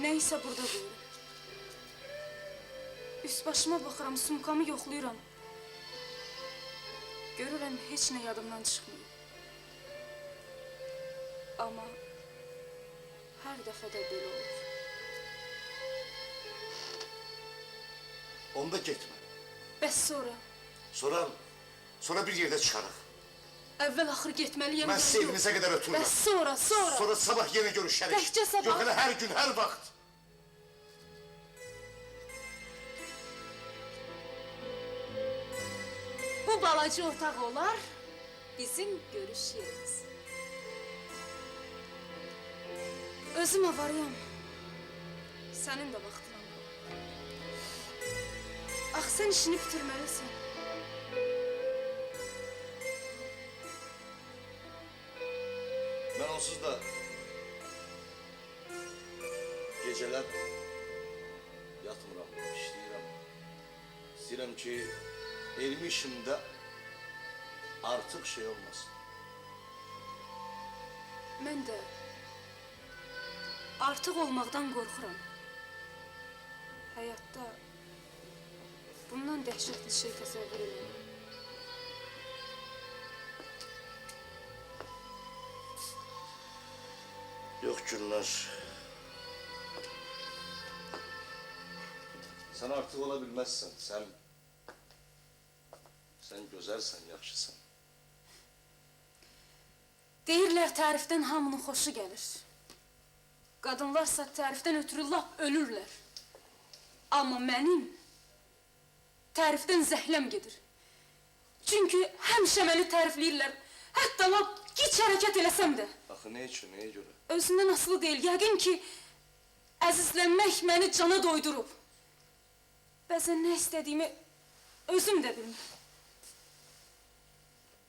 nəysə burada qoyuram. Üst başıma baxıram, sumkamı yoxlayıram. Görürəm heç nə yadımdan çıxmıyor. Amma hər dəfə də belə olur. Onda getmə. Bəs sonra? Sonra bir yerde çıxarıq. Əvvəl axır getməliyəm. Ben sizi evinizə qədər ötürürəm. Bəs sonra? Sonra sabah yine görüşərik. Təkcə sabah? Yox, elə hər gün, hər vaxt. Bu balaca otaq olar bizim görüş yerimiz. Özüm avarıyam. Sənin də vaxtın var. Ax, sən işini bitirməlisən. Ben onsuz da geceler yatmıram, işləyirəm. İstəyirəm ki, elmi işimdə artıq şey olmasın. Mən də artıq olmaqdan qorxuram. Həyatda bundan dəhşətli şey təsəvvür edirəm. Yok Gülnar. Sen artık olabilmezsin. Sen güzelsen, yaxşısan. Deyirlər tərifdən hamının xoşu gəlir. Qadınlarsa tərifdən ötürü lap ölürlər. Amma mənim tərifdən zəhləm gedir. Çünki həmişə məni tərifləyirlər. Hətta lap gic hərəkət eləsəm də. Axı ne üçün, neye göre? Özündən asılı deyil. Yəqin ki, əzizlənmək məni cana doydurub. Bəzən nə istədiyimi özüm də bilmirəm.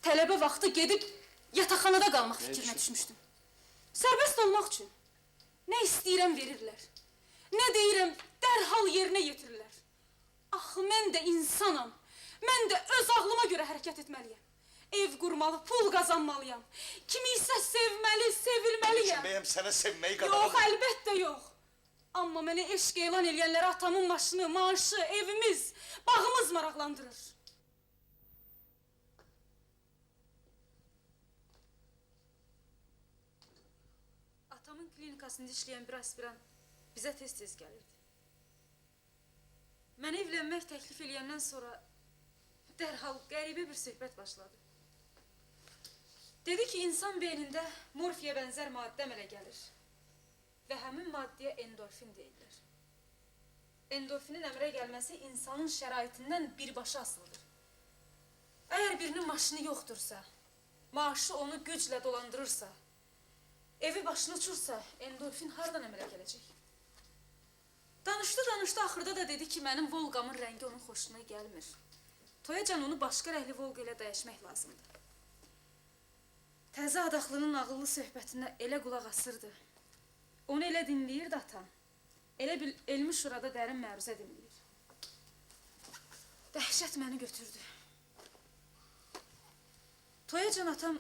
Tələbə vaxtı gedib yataqxanada qalmaq fikrinə düşmüşdüm. Sərbəst olmaq üçün. Nə istəyirəm verirlər. Nə deyirəm dərhal yerinə yetirirlər. Axı mən də insanam. Mən də öz ağlıma görə hərəkət etməliyəm. Ev qurmalı, pul qazanmalıyam. Kimi isə sevməli, sevilməliyəm. Bəyəm sənə sevməyi qadağan. Yox, əlbəttə yox. Amma mənə eşq elan eləyənlərə atamın maşını, maaşı, evimiz, bağımız maraqlandırır. Atamın klinikasında işləyən bir aspirant bizə tez-tez gəlirdi. Mən evlənmək təklif eləyəndən sonra dərhal qəribə bir söhbət başladı. Dedi ki, insan beynində morfiyə bənzər maddə əmələ gəlir. Və həmin maddəyə endorfin deyirlər. Endorfinin əmrə gəlməsi insanın şəraitindən birbaşa asılıdır. Əgər birinin maşını yoxdursa, maaşı onu güclə dolandırırsa, evi başına uçursa, endorfin hardan əmələ gələcək? Danışdı, axırda da dedi ki, mənim Volqamın rəngi onun xoşuna gəlmir. Toyacan onu başqa rəhli Volqa ilə dəyişmək lazımdır. Təzə adaxlının ağıllı söhbətinə elə qulaq asırdı. Onu elə dinləyirdi atam. Elə bil elmi şurada dərin məruzə dinləyir. Dəhşət məni götürdü. Toyacan atam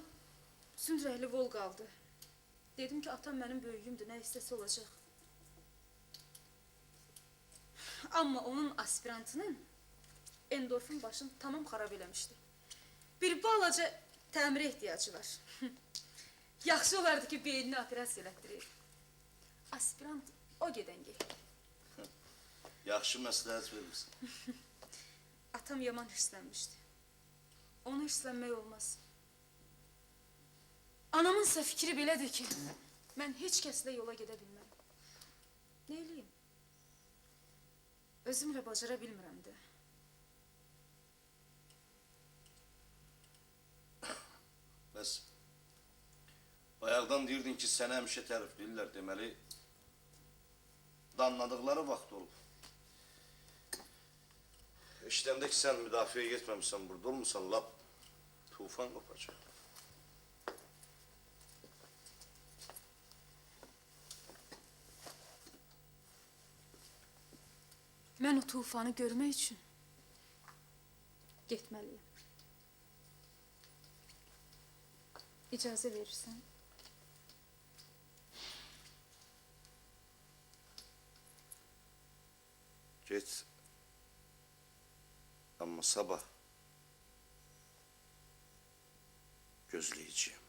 sünd rəhli Volqa aldı. Dedim ki, atam mənim böyüyümdür, nə istəsə olacaq. Amma onun aspirantının endorfin başını tamam xarab eləmişdi. Bir balaca təmirə ehtiyacı var. Yaxşı olardı ki, beynini operasiya elətdirək. Aspirant o gedən gedir. Yaxşı məsləhət vermirsən. Atam yaman hirslənmişdi. Ona hirslənmək olmaz. Anamınsa fikri belədir ki, mən heç kəslə yola gedə bilməm. Nə eləyim? Özümlə bacara bilmirəm də. Bəs bayaqdan deyirdin ki, sənə həmişə tərifləyirlər, deməli danladıqları vaxt olub. İşləndə ki, sən müdafiəyə getməmişsən, burada olmuşsan, lap tufan qopacaq. Mən o tufanı görmək üçün getməliyim. İcazə verirsən? Get. Amma sabah gözləyəcəyim.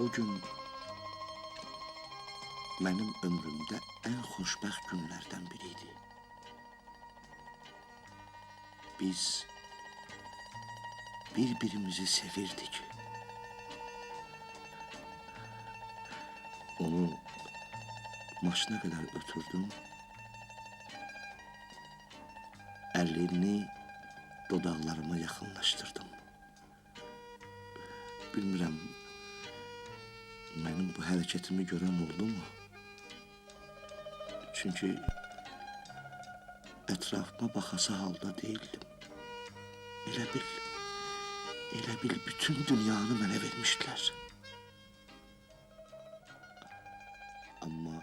O gün mənim ömrümdə ən xoşbəxt günlərdən biriydi. Biz bir-birimizi sevirdik. Onu maşına qədər ötürdüm. Əlini dodaqlarıma yaxınlaşdırdım. Bilmirəm, mənim bu hərəkətimi görən oldu mu? Çünki ətrafıma baxası halda deyildim. Elə bil bütün dünyanı mənə vermişdilər. Amma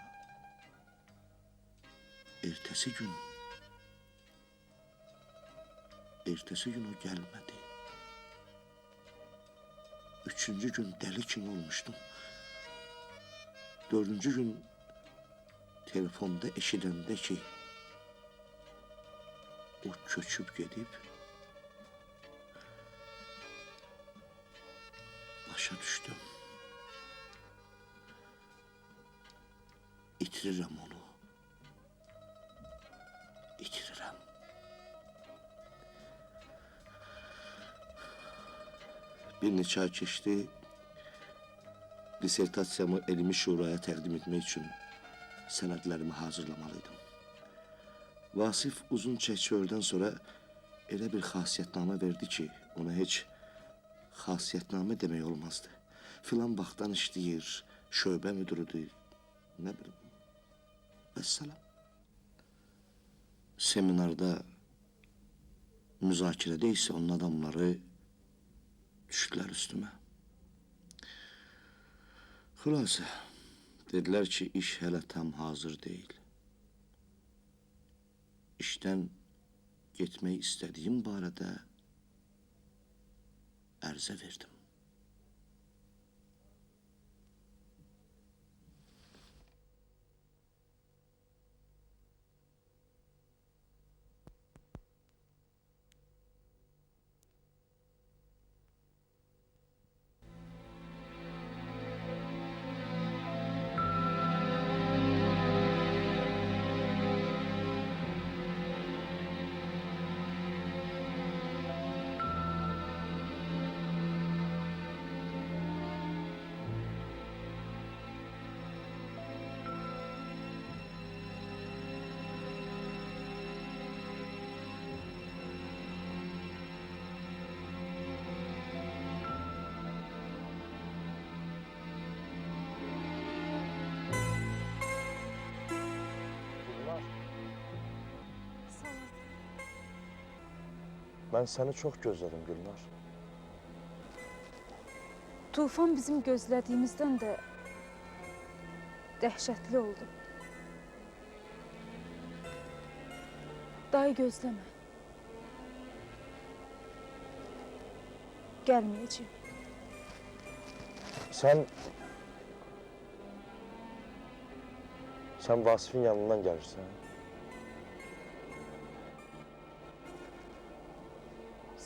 ertəsi gün o gəlmədi. Üçüncü gün dəli kimi olmuşdum. Dördüncü gün telefonda eşidəndə ki, o köçüb gedib, başa düşdüm. İtirirəm onu. İtirirəm. Bir neçə ay keçdi. Disertasiyamı elmi şuraya təqdim etmək üçün sənədlərimi hazırlamalıydım. Vasif uzun çək-çöhrdən sonra elə bir xasiyyətnamə verdi ki, ona heç xasiyyətnamə demək olmazdı. Filan vaxtdan işləyir, şöbə müdürüdür, nə bilim. Vəssalam. Seminarda, müzakirədə isə onun adamları düşdülər üstümə. Xülasə, dedilər ki, iş hələ tam hazır deyil. İşdən getmək istədiyim barədə ərizə verdim. Mən səni çox gözlədim Gülnar. Tufan bizim gözlədiyimizdən də dəhşətli oldu. Dayı gözləmə. Gəlməyəcəyim. Sən Vasifin yanından gəlirsən.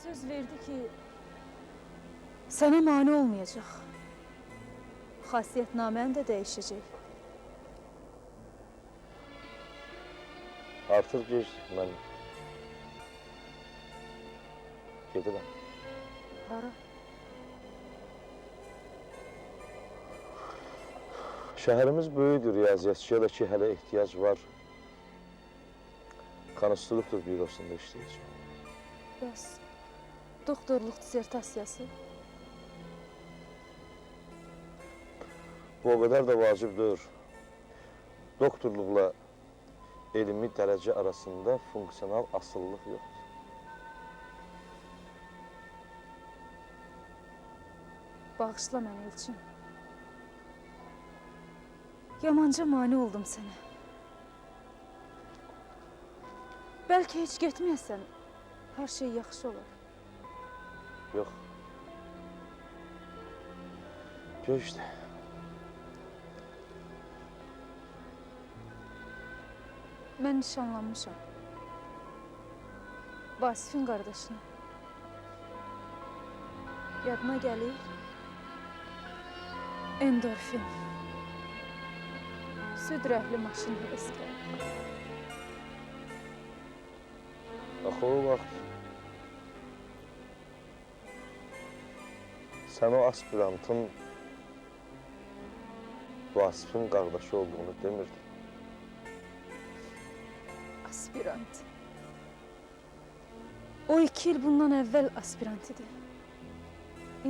Söz verdi ki, sənə mane olmayacaq. Xasiyyətnamən də dəyişəcək. Artıq gec, mən gedirəm. Hara? Şəhərimiz böyükdür, riyaziyyatçıya da ki, hələ ehtiyac var. Konstruktor bürosunda işləyəcəm. Bəs doktorluq dissertasiyası? Bu o qədər də vacib deyil. Doktorluqla elmi dərəcə arasında funksional asıllıq yoxdur. Bağışla məni Elçin. Yamanca mane oldum sənə. Bəlkə heç getməyəsən, hər şey yaxşı olar. Yox. Geçdi. Mən nişanlanmışam. Vasifin qardaşına. Yadına gəlir. Endorfin. Süd rəhli maşın həvəskar. Axı o vaxt sən o aspirantın Vasifin qardaşı olduğunu demirdin. Aspirant. O 2 il bundan əvvəl aspirant idi.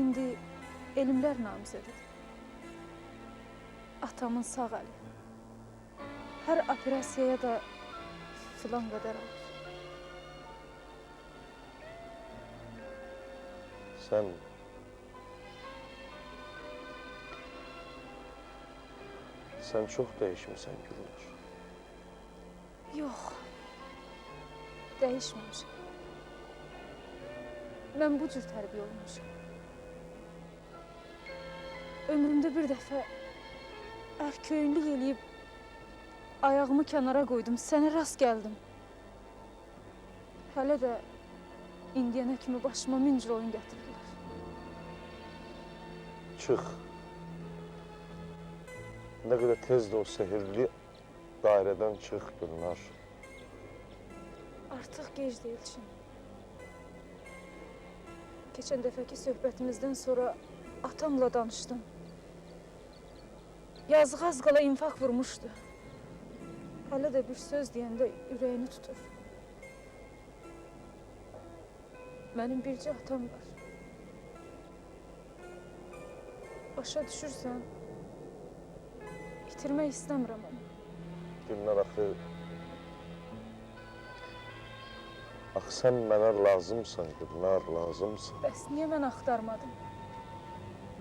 İndi elmlər namizədidir. Atamın sağ əli. Hər operasiyaya da filan qədər alır. Sən çox dəyişmisən Gülnar. Yox. Dəyişməmişəm. Mən bu cür tərbiyə olmuşam. Ömrümdə bir dəfə ərköyünlük eləyib ayağımı kənara qoydum, sənə rast gəldim. Hələ də indiyənə kimi başıma min cür oyun gətirdilər. Çıx. Nə qədər tez də o sehirli dairədən çıx Gülnar. Artıq gec deyil Çin. Keçən dəfəki söhbətimizdən sonra atamla danışdım. Yazıq az qala infaq vurmuşdu. Hələ də bir söz deyəndə ürəyini tutur. Mənim bircə atam var. Başa düşürsən, itirmək istəmirəm onu. Gülnar axı sən mənə lazımsan Gülnar, lazımsan. Bəs niyə mən axtarmadım?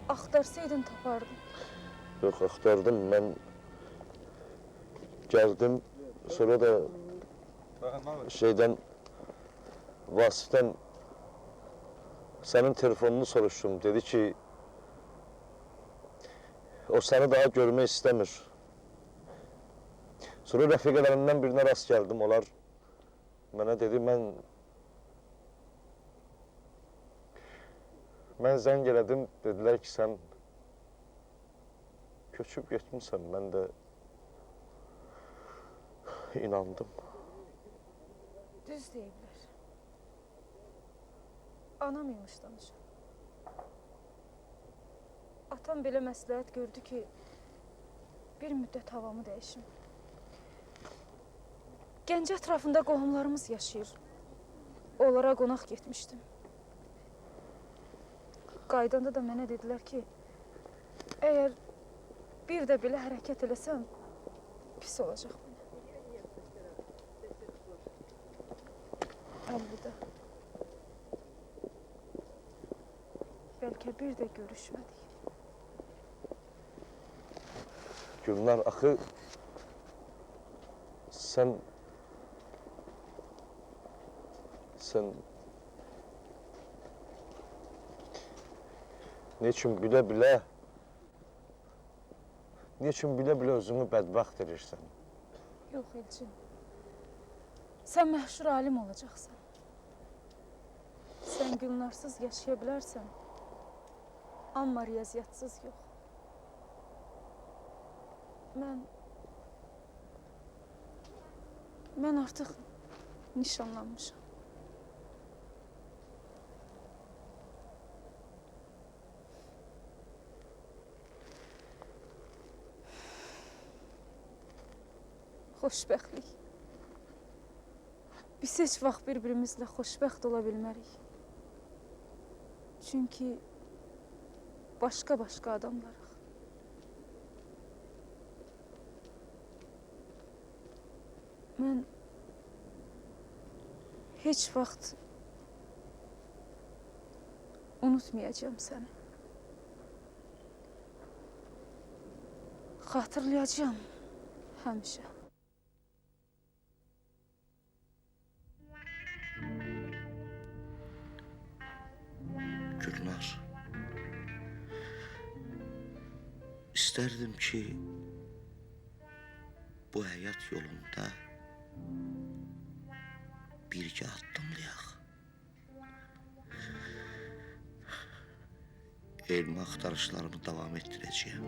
Axtarsaydın tapardım. Yox, axtardım, mən gəldim, sonra da Vasifdən sənin telefonunu soruşdum, dedi ki, o səni daha görmək istəmir. Sonra rəfiqələrindən birinə rast gəldim, onlar mənə dedi, mən zəng elədim, dedilər ki, sən köçüb getmişsən, mən də inandım. Düz deyiblər. Anam imiş danışır. Atam belə məsləhət gördü ki, bir müddət havamı dəyişim. Gəncə ətrafında qohumlarımız yaşayır. Onlara qonaq getmişdim. Qaydanda da mənə dedilər ki, əgər bir də belə hərəkət eləsəm, pis olacaq mənə. Əlvida. bəlkə bir də görüşmədik. Gülnar, axı sən ne üçün bilə-bilə özünü bədbəxt edirsən? Yox Elçin, sən məşhur alim olacaqsan. Sən Gülnarsız yaşaya bilərsən, amma riyaziyyətsiz yox. Mən artıq nişanlanmışam. Xoşbəxtlik. Biz heç vaxt bir-birimizlə xoşbəxt ola bilmərik. Çünki başqa-başqa adamlarıq. Mən heç vaxt unutmayacağım səni. Xatırlayacağım həmişə. Gülnar, isterdim ki bu həyat yolunda birgə addımlayaq. Elmi axtarışlarımı davam etdirəcəyəm.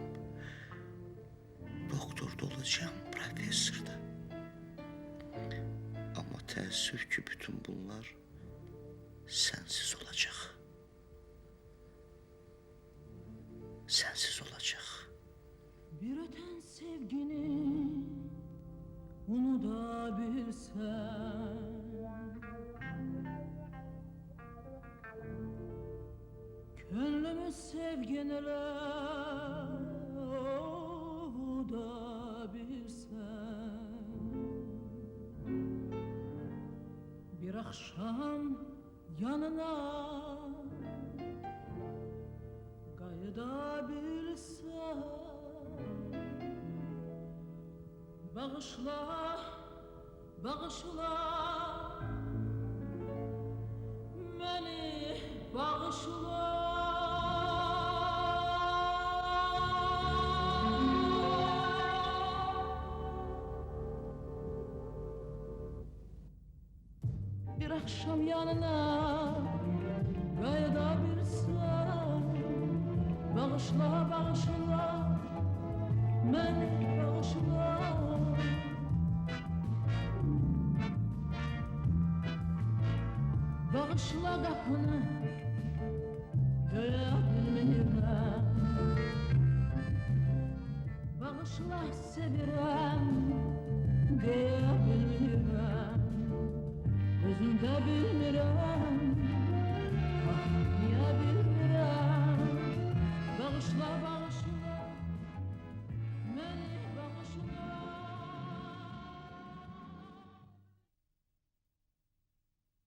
Doktor da olacağım, professor da. Amma təəssüf ki, bütün bunlar sənsiz olacaq. Sensiz olacak. Bir öten sevgini unutabilsen, gönlümü sevgineler unutabilsen, bir akşam yanına da bilsen, bağışla, bağışla, beni bağışla. Bir akşam yanına gayda bilsen, bağışla, bağışla, beni bağışla. Bağışla kapını, döyebilmirəm. Bağışla sevirəm, deyebilmirəm. Özümdə bilmirəm.